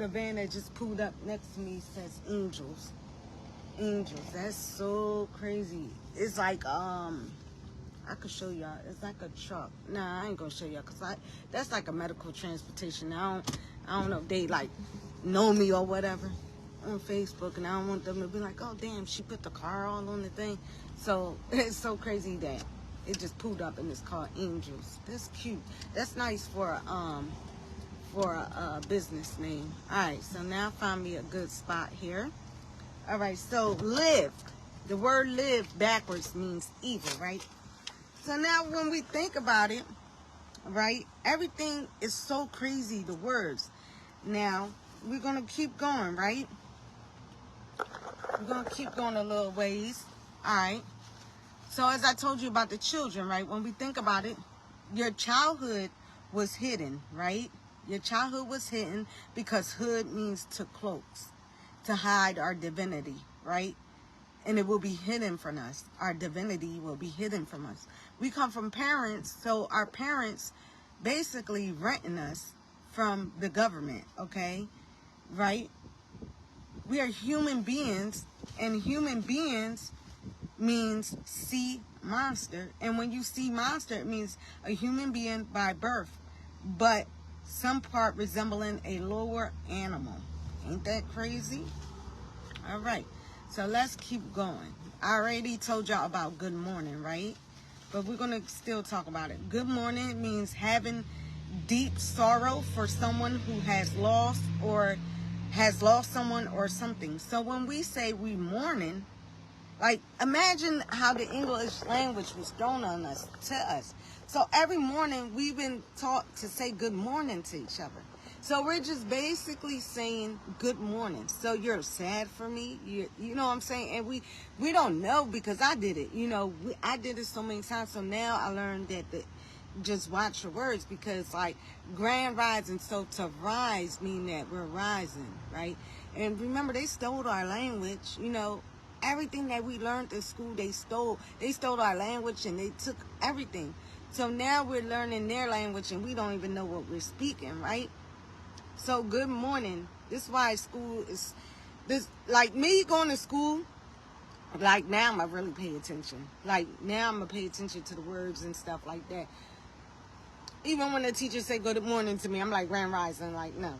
The van that just pulled up next to me says Angels. Angels. That's so crazy. It's like I could show y'all. It's like a truck. Nah, I ain't gonna show y'all because that's like a medical transportation. I don't know if they like know me or whatever on Facebook, and I don't want them to be like, oh damn, she put the car all on the thing. So it's so crazy that it just pulled up and it's called Angels. That's cute. That's nice for a business name. All right, so now find me a good spot here. All right, so live. The word live backwards means evil, right? So now when we think about it, right, everything is so crazy, the words. Now, we're going to keep going, right? We're going to keep going a little ways. All right. So as I told you about the children, right, when we think about it, your childhood was hidden, right? Your childhood was hidden because hood means to cloak, to hide our divinity, right? And it will be hidden from us. Our divinity will be hidden from us. We come from parents, so our parents basically renting us from the government, okay? Right? We are human beings, and human beings means sea monster. And when you see monster, it means a human being by birth, but some part resembling a lower animal. Ain't that crazy? All right. So let's keep going. I already told y'all about good morning, right? But we're going to still talk about it. Good morning means having deep sorrow for someone who has lost someone or something. So when we say we mourning, like imagine how the English language was thrown on us, to us. So every morning we've been taught to say good morning to each other. So we're just basically saying good morning. So you're sad for me, you know what I'm saying? And we don't know because I did it. You know, I did it so many times. So now I learned that just watch your words, because like grand rising, so to rise mean that we're rising, right? And remember, they stole our language. You know, everything that we learned in school, they stole our language and they took everything. So now we're learning their language and we don't even know what we're speaking, right? So good morning. This is why school is this, like me going to school, like now I'm gonna really pay attention. Like now I'm gonna pay attention to the words and stuff like that. Even when the teacher say good morning to me, I'm like grand rising, like no.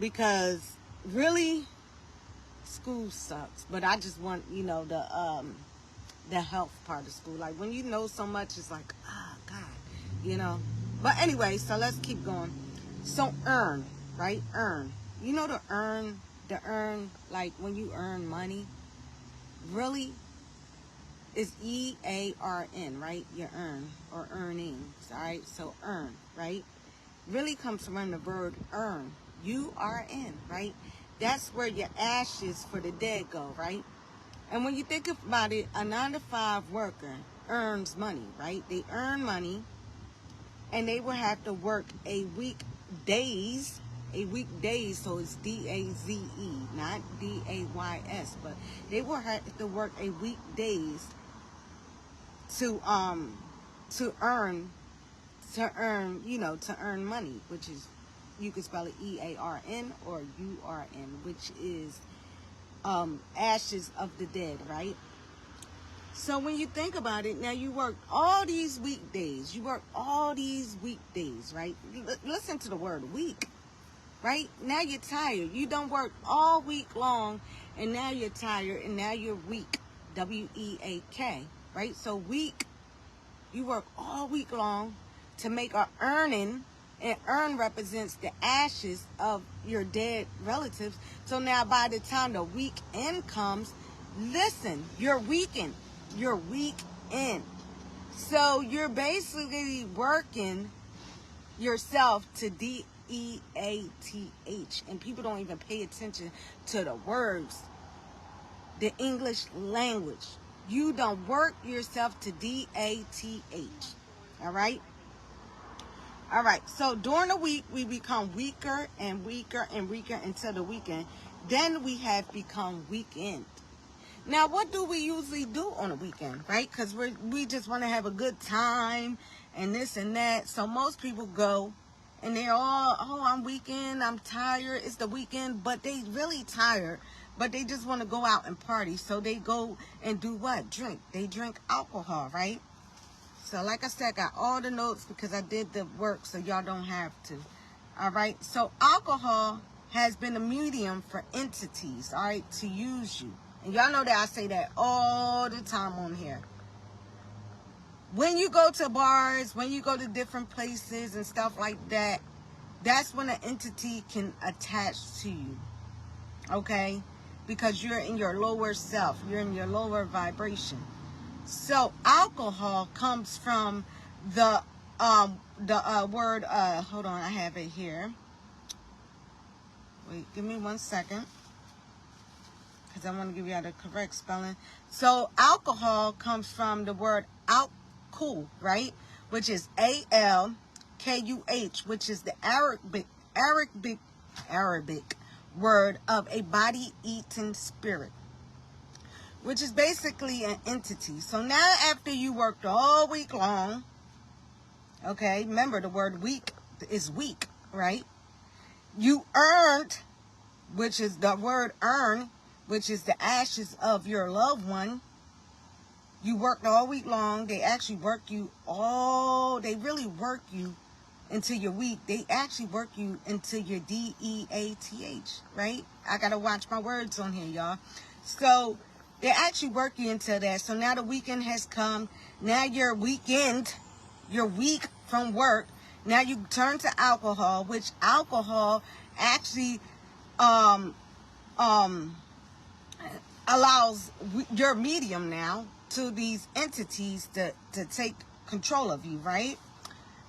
Because really school sucks. But I just want, you know, the health part of school. Like when you know so much, it's like, oh God, you know. But anyway, so let's keep going. So earn, right? Earn. You know the earn, like when you earn money, really is E-A-R-N, right? You earn, or earnings, all right? So earn, right? Really comes from the verb earn, U-R-N, right? That's where your ashes for the dead go, right? And when you think about it, a 9-to-5 worker earns money, right? They earn money, and they will have to work a weekdays, so it's D-A-Z-E, not D-A-Y-S, but they will have to work a weekdays to earn, you know, to earn money, which is, you can spell it E-A-R-N or U-R-N, which is ashes of the dead, right? So when you think about it, now you work all these weekdays. Right? Listen to the word week, right? Now you're tired. You don't work all week long, and now you're tired, and now you're weak. W-E-A-K, right? So week, you work all week long to make a earning, and earn represents the ashes of your dead relatives. So now by the time the weekend comes, listen, you're weakened. You're weekend. So you're basically working yourself to D-E-A-T-H. And people don't even pay attention to the words. The English language. You don't work yourself to D-A-T-H. All right? All right. So during the week, we become weaker and weaker and weaker until the weekend. Then we have become weakened. Now, what do we usually do on a weekend, right? Because we just want to have a good time and this and that. So most people go and they're all, oh, I'm weekend, I'm tired, it's the weekend, but they really tired, but they just want to go out and party. So they go and do what? Drink. They drink alcohol, right? So like I said, I got all the notes because I did the work, so y'all don't have to. All right. So alcohol has been a medium for entities, all right, to use you. And y'all know that I say that all the time on here. When you go to bars, when you go to different places and stuff like that, that's when an entity can attach to you. Okay? Because you're in your lower self. You're in your lower vibration. So alcohol comes from the word, hold on, I have it here. Wait, give me 1 second, because I want to give you the correct spelling. So alcohol comes from the word alkuh, right? Which is A-L-K-U-H, which is the Arabic word of a body-eating spirit, which is basically an entity. So now after you worked all week long, okay, remember the word week is week, right? You earned, which is the word earn, which is the ashes of your loved one. You worked all week long. They actually work you they really work you until you're weak. They actually work you until you're D-E-A-T-H, right? I got to watch my words on here, y'all. So they actually work you until that. So now the weekend has come. Now you're weekend. You're weak from work. Now you turn to alcohol, which alcohol actually allows your medium now to these entities to take control of you, right?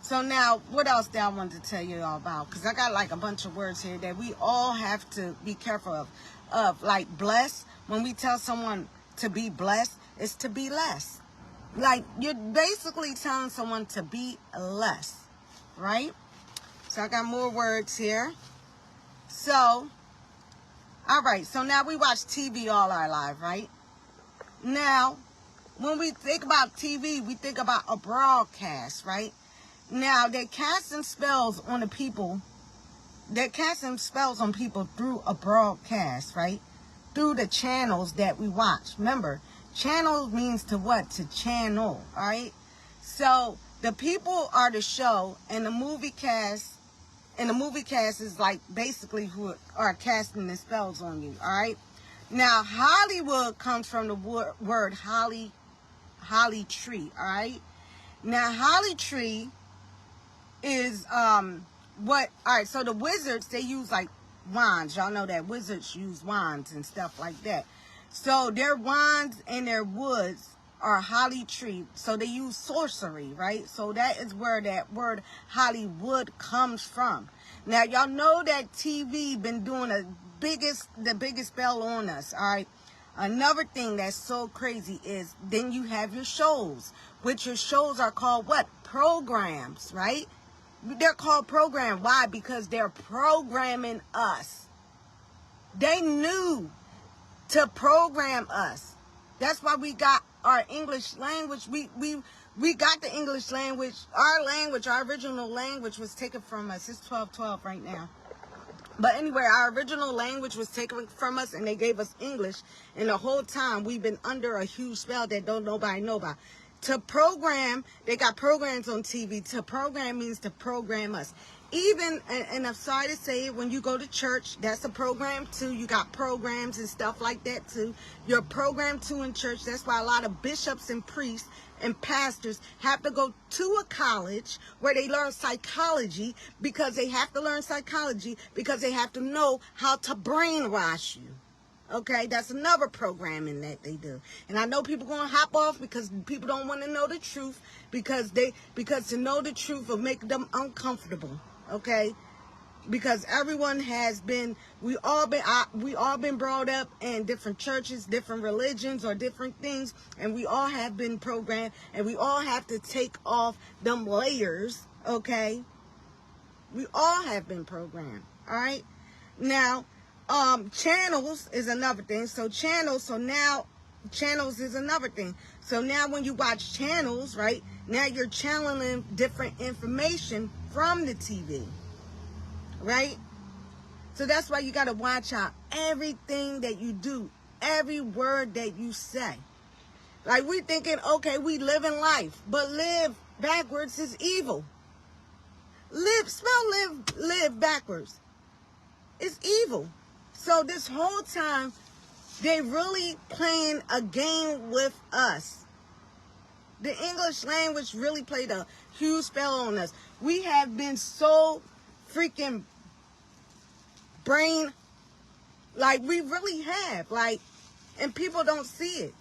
So now, what else do I want to tell you all about? Because I got like a bunch of words here that we all have to be careful of. Like bless, when we tell someone to be blessed, it's to be less. Like you're basically telling someone to be less, right? So I got more words here. So, all right. So now we watch TV all our life, right? Now, when we think about TV, we think about a broadcast, right? Now, they're casting spells on the people. They're casting spells on people through a broadcast, right? Through the channels that we watch. Remember, channel means to what? To channel, all right? So, the people are the show, and the movie cast is like basically who are casting the spells on you, all right? Now, Hollywood comes from the word holly tree, all right? Now, holly tree is all right, so the wizards, they use like wands. Y'all know that wizards use wands and stuff like that. So their wands and their woods are holly tree. So they use sorcery, right? So that is where that word Hollywood comes from. Now, y'all know that TV been doing the biggest spell on us, all right? Another thing that's so crazy is then you have your shows, which your shows are called what? Programs, right? They're called programs. Why? Because they're programming us. They knew to program us. That's why we got our English language. We got the English language. Our language, our original language was taken from us. It's 12:12 right now. But anyway, our original language was taken from us, and they gave us English. And the whole time, we've been under a huge spell that don't nobody know about. To program, they got programs on TV. To program means to program us. Even, and I'm sorry to say it, when you go to church, that's a program too. You got programs and stuff like that too. You're programmed too in church. That's why a lot of bishops and priests and pastors have to go to a college where they learn psychology, because they have to learn psychology because they have to know how to brainwash you. Okay, that's another programming that they do. And I know people going to hop off because people don't want to know the truth, because to know the truth will make them uncomfortable. Okay? Because everyone has been, we all been brought up in different churches, different religions, or different things, and we all have been programmed, and we all have to take off them layers, okay? We all have been programmed, all right? Now, channels is another thing. So channels is another thing. So now when you watch channels, right, now you're channeling different information from the TV. right? So that's why you got to watch out everything that you do, every word that you say. Like, we thinking, okay, we live in life, but live backwards is evil. Live backwards. It's evil. So this whole time, they really playing a game with us. The English language really played a huge spell on us. We have been so freaking brain, like, we really have, like, and people don't see it.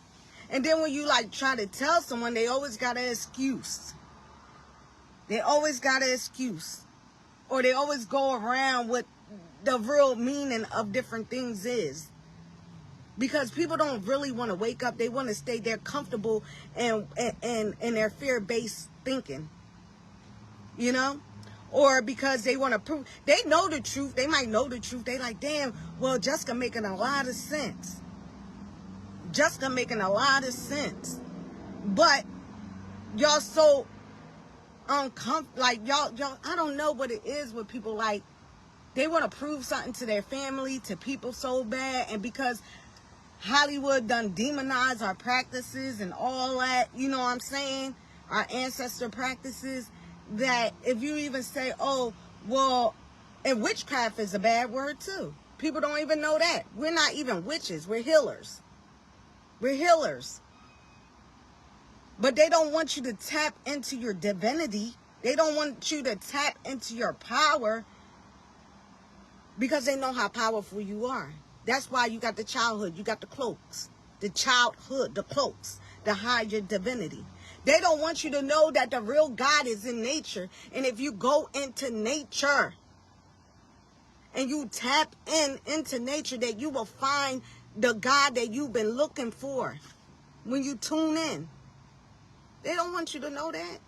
And then when you, like, try to tell someone, they always got an excuse. They always got an excuse. Or they always go around what the real meaning of different things is. Because people don't really want to wake up. They want to stay there comfortable and their fear-based thinking. You know? Or because they want to prove. They know the truth. They might know the truth. They like, damn, well, Jessica making a lot of sense. Jessica making a lot of sense. But y'all so uncomfortable. Like, y'all, I don't know what it is with people. Like, they want to prove something to their family, to people so bad. And because Hollywood done demonized our practices and all that, you know what I'm saying? Our ancestor practices, that if you even say, oh, well, and witchcraft is a bad word too. People don't even know that. We're not even witches. We're healers. We're healers. But they don't want you to tap into your divinity. They don't want you to tap into your power because they know how powerful you are. That's why you got the childhood. You got the cloaks. The childhood, the cloaks, to hide your divinity. They don't want you to know that the real God is in nature. And if you go into nature and you tap into nature, that you will find the God that you've been looking for when you tune in. They don't want you to know that.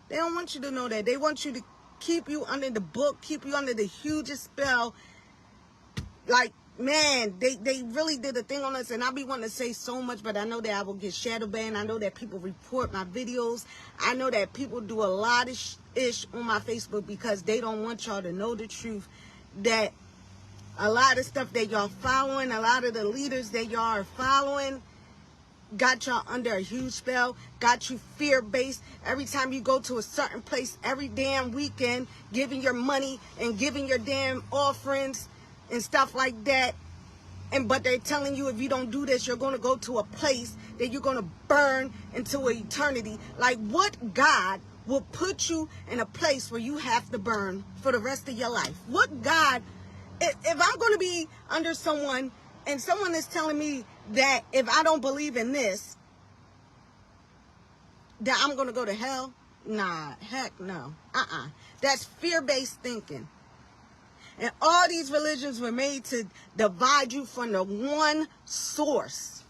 They don't want you to know that. They want you to keep you under the book, keep you under the hugest spell. Like, man, they really did a thing on us, and I be wanting to say so much, but I know that I will get shadow banned. I know that people report my videos. I know that people do a lot of ish on my Facebook because they don't want y'all to know the truth, that a lot of stuff that y'all following, a lot of the leaders that y'all are following, got y'all under a huge spell, got you fear-based. Every time you go to a certain place, every damn weekend, giving your money and giving your damn offerings and stuff like that. But they're telling you if you don't do this, you're going to go to a place that you're going to burn into eternity. Like, what God will put you in a place where you have to burn for the rest of your life? What God, if I'm going to be under someone and someone is telling me that if I don't believe in this, that I'm going to go to hell? Nah, heck no. That's fear-based thinking. And all these religions were made to divide you from the one source.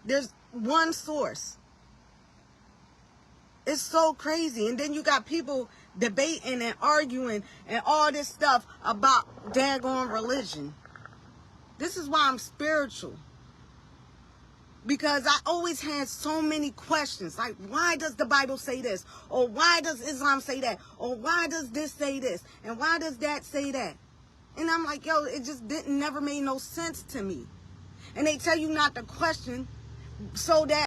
There's one source. It's so crazy. And then you got people debating and arguing and all this stuff about daggone religion. This is why I'm spiritual. Because I always had so many questions. Like, why does the Bible say this? Or why does Islam say that? Or why does this say this? And why does that say that? And I'm like, yo, it just never made no sense to me. And they tell you not to question so that